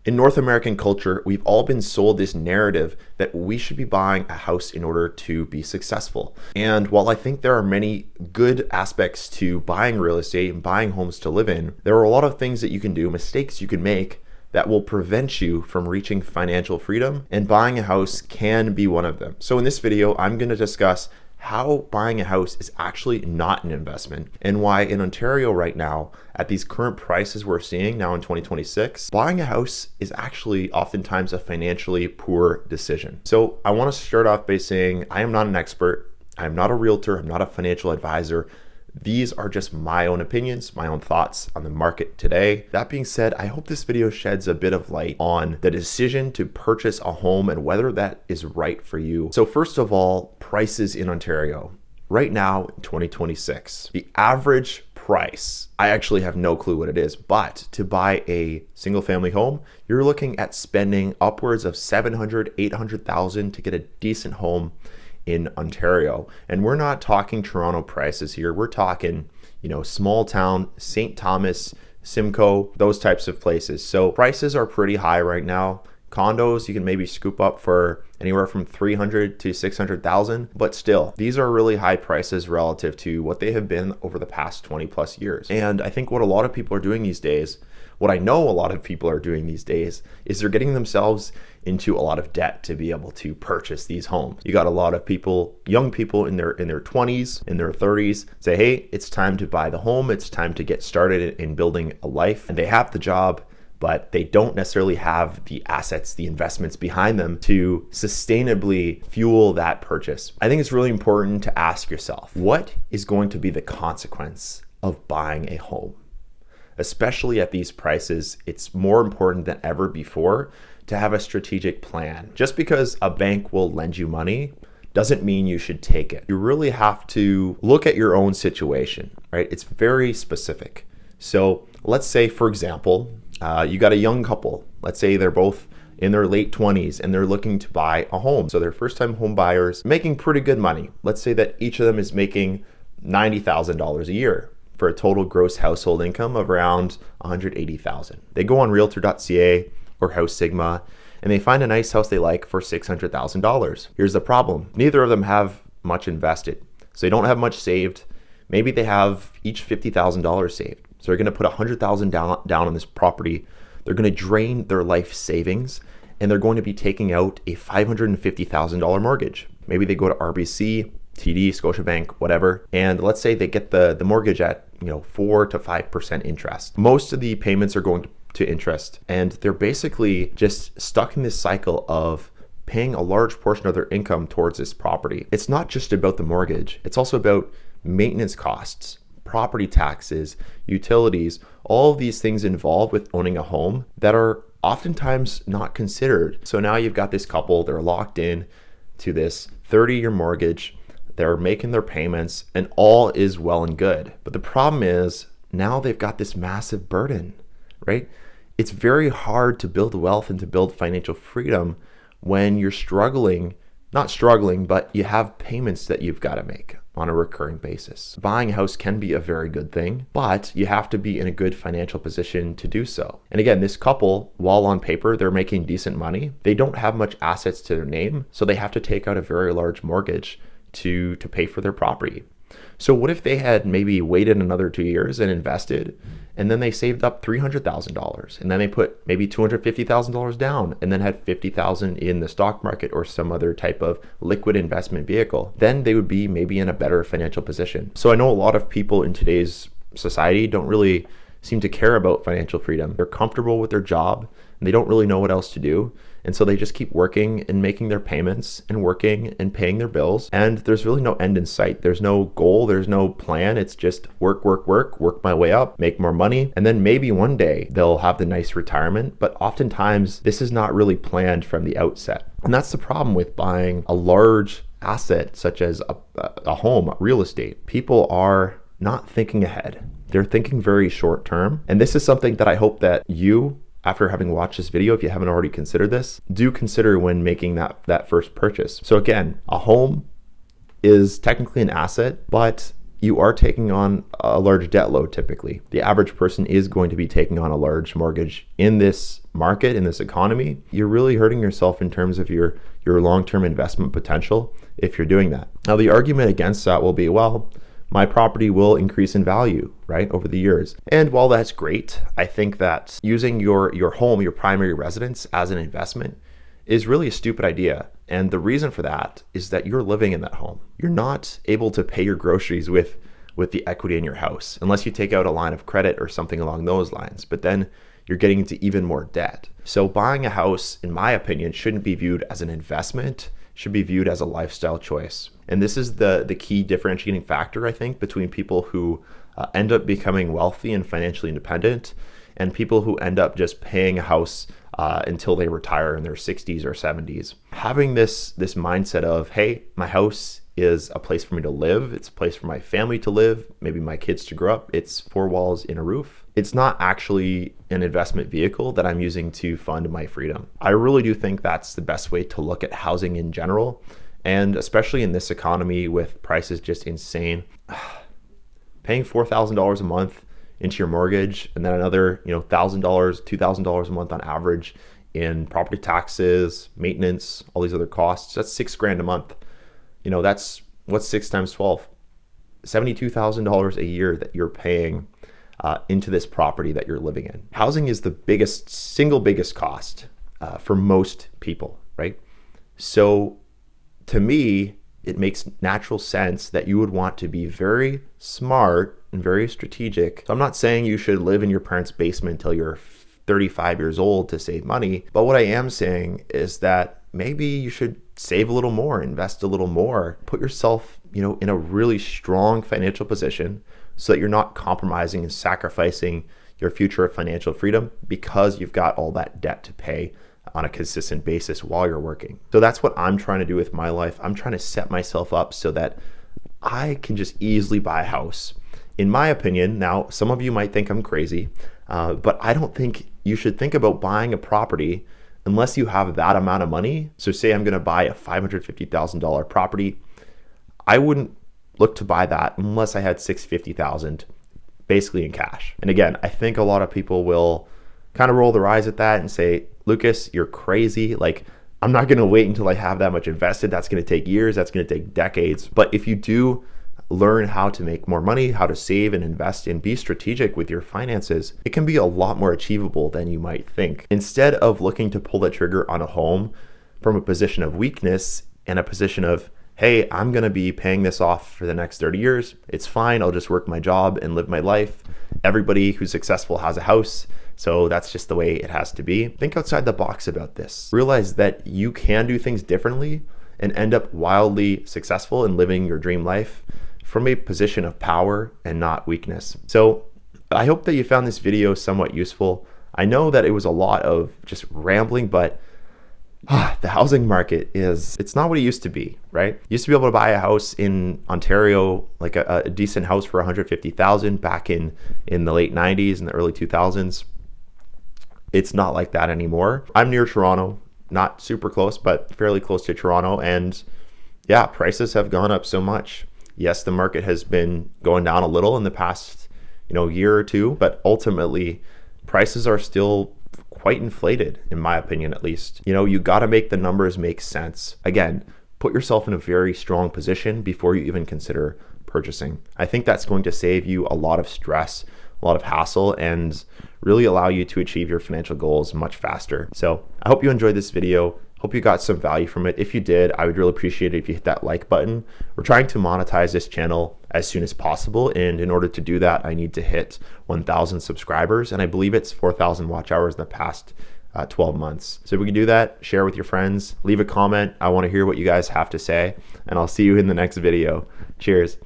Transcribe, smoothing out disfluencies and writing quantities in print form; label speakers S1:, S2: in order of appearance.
S1: In North American culture, we've all been sold this narrative that we should be buying a house in order to be successful. And while I think there are many good aspects to buying real estate and buying homes to live in, there are a lot of things that you can do, mistakes you can make that will prevent you from reaching financial freedom, and buying a house can be one of them. So in this video, I'm going to discuss how buying a house is actually not an investment, and why in Ontario right now, at these current prices we're seeing now in 2026, buying a house is actually oftentimes a financially poor decision. So I want to start off by saying I am not an expert. I'm not a realtor. I'm not a financial advisor. These are just my own opinions, my own thoughts on the market today. That being said, I hope this video sheds a bit of light on the decision to purchase a home and whether that is right for you. So first of all, prices in Ontario. Right now, in 2026, the average price, I actually have no clue what it is, but to buy a single family home, you're looking at spending upwards of $700,000, $800,000 to get a decent home in Ontario. And we're not talking Toronto prices here. We're talking, small town, St. Thomas, Simcoe, those types of places. So prices are pretty high right now. Condos, you can maybe scoop up for anywhere from $300,000 to $600,000, but still, these are really high prices relative to what they have been over the past 20 plus years. And I think what a lot of people are doing these days, what I know a lot of people are doing these days, is they're getting themselves into a lot of debt to be able to purchase these homes. You got a lot of people, young people in their 20s, in their 30s, say, hey, it's time to buy the home. It's time to get started in building a life. And they have the job, but they don't necessarily have the assets, the investments behind them to sustainably fuel that purchase. I think it's really important to ask yourself, what is going to be the consequence of buying a home? Especially at these prices, it's more important than ever before to have a strategic plan. Just because a bank will lend you money doesn't mean you should take it. You really have to look at your own situation, right? It's very specific. So let's say, for example, you got a young couple. Let's say they're both in their late 20s and they're looking to buy a home. So they're first-time home buyers making pretty good money. Let's say that each of them is making $90,000 a year for a total gross household income of around $180,000. They go on realtor.ca or House Sigma and they find a nice house they like for $600,000. Here's the problem. Neither of them have much invested. So they don't have much saved. Maybe they have each $50,000 saved. So they're going to put $100,000 down on this property. They're going to drain their life savings and they're going to be taking out a $550,000 mortgage. Maybe they go to RBC, TD, Scotiabank, whatever. And let's say they get the mortgage at 4 to 5% interest. Most of the payments are going to interest, and they're basically just stuck in this cycle of paying a large portion of their income towards this property. It's not just about the mortgage. It's also about maintenance costs, property taxes, utilities, all of these things involved with owning a home that are oftentimes not considered. So now you've got this couple, they're locked in to this 30-year mortgage. They're making their payments and all is well and good. But the problem is now they've got this massive burden, right? It's very hard to build wealth and to build financial freedom when you're not struggling, but you have payments that you've got to make on a recurring basis. Buying a house can be a very good thing, but you have to be in a good financial position to do so. And again, this couple, while on paper, they're making decent money. They don't have much assets to their name, so they have to take out a very large mortgage to pay for their property. So what if they had maybe waited another 2 years and invested, and then they saved up $300,000, and then they put maybe $250,000 down, and then had $50,000 in the stock market or some other type of liquid investment vehicle? Then they would be maybe in a better financial position. So I know a lot of people in today's society don't really seem to care about financial freedom. They're comfortable with their job and they don't really know what else to do. And so they just keep working and making their payments and working and paying their bills. And there's really no end in sight. There's no goal. There's no plan. It's just work my way up, make more money. And then maybe one day they'll have the nice retirement. But oftentimes this is not really planned from the outset. And that's the problem with buying a large asset such as a home, real estate. People are not thinking ahead. They're thinking very short term. And this is something that I hope that you, after having watched this video, if you haven't already considered this, do consider when making that first purchase. So again, a home is technically an asset, but you are taking on a large debt load typically. The average person is going to be taking on a large mortgage in this market, in this economy. You're really hurting yourself in terms of your long-term investment potential if you're doing that. Now, the argument against that will be, well, my property will increase in value, right, over the years. And while that's great, I think that using your home, your primary residence as an investment is really a stupid idea. And the reason for that is that you're living in that home. You're not able to pay your groceries with the equity in your house unless you take out a line of credit or something along those lines. But then you're getting into even more debt. So buying a house, in my opinion, shouldn't be viewed as an investment, should be viewed as a lifestyle choice. And this is the key differentiating factor, I think, between people who end up becoming wealthy and financially independent and people who end up just paying a house until they retire in their 60s or 70s. Having this mindset of, hey, my house is a place for me to live. It's a place for my family to live, maybe my kids to grow up. It's four walls in a roof. It's not actually an investment vehicle that I'm using to fund my freedom. I really do think that's the best way to look at housing in general. And especially in this economy with prices just insane, paying $4,000 a month into your mortgage and then another, $1,000, $2,000 a month on average in property taxes, maintenance, all these other costs, that's $6,000 a month. That's what's 6 times 12, $72,000 a year that you're paying into this property that you're living in. Housing is the single biggest cost for most people, right? So to me, it makes natural sense that you would want to be very smart and very strategic. So I'm not saying you should live in your parents' basement until you're 35 years old to save money. But what I am saying is that maybe you should save a little more, invest a little more, put yourself, in a really strong financial position so that you're not compromising and sacrificing your future financial freedom because you've got all that debt to pay on a consistent basis while you're working. So that's what I'm trying to do with my life. I'm trying to set myself up so that I can just easily buy a house. In my opinion, now some of you might think I'm crazy, but I don't think you should think about buying a property unless you have that amount of money. So say I'm going to buy a $550,000 property. I wouldn't look to buy that unless I had $650,000 basically in cash. And again, I think a lot of people will kind of roll their eyes at that and say, Lucas, you're crazy. Like, I'm not going to wait until I have that much invested. That's going to take years. That's going to take decades. But if you do learn how to make more money, how to save and invest and be strategic with your finances, it can be a lot more achievable than you might think. Instead of looking to pull the trigger on a home from a position of weakness and a position of, hey, I'm going to be paying this off for the next 30 years. It's fine. I'll just work my job and live my life. Everybody who's successful has a house. So that's just the way it has to be. Think outside the box about this. Realize that you can do things differently and end up wildly successful in living your dream life from a position of power and not weakness. So I hope that you found this video somewhat useful. I know that it was a lot of just rambling, but the housing market it's not what it used to be, right? You used to be able to buy a house in Ontario, like a decent house for $150,000 back in the late 90s and the early 2000s. It's not like that anymore. I'm near Toronto, not super close, but fairly close to Toronto. And yeah, prices have gone up so much. Yes, the market has been going down a little in the past, year or two, but ultimately prices are still quite inflated, in my opinion, at least. You got to make the numbers make sense. Again, put yourself in a very strong position before you even consider purchasing. I think that's going to save you a lot of stress, a lot of hassle, and really allow you to achieve your financial goals much faster. So I hope you enjoyed this video. Hope you got some value from it. If you did, I would really appreciate it if you hit that like button. We're trying to monetize this channel as soon as possible. And in order to do that, I need to hit 1,000 subscribers. And I believe it's 4,000 watch hours in the past 12 months. So if we can do that, share with your friends, leave a comment. I want to hear what you guys have to say, and I'll see you in the next video. Cheers.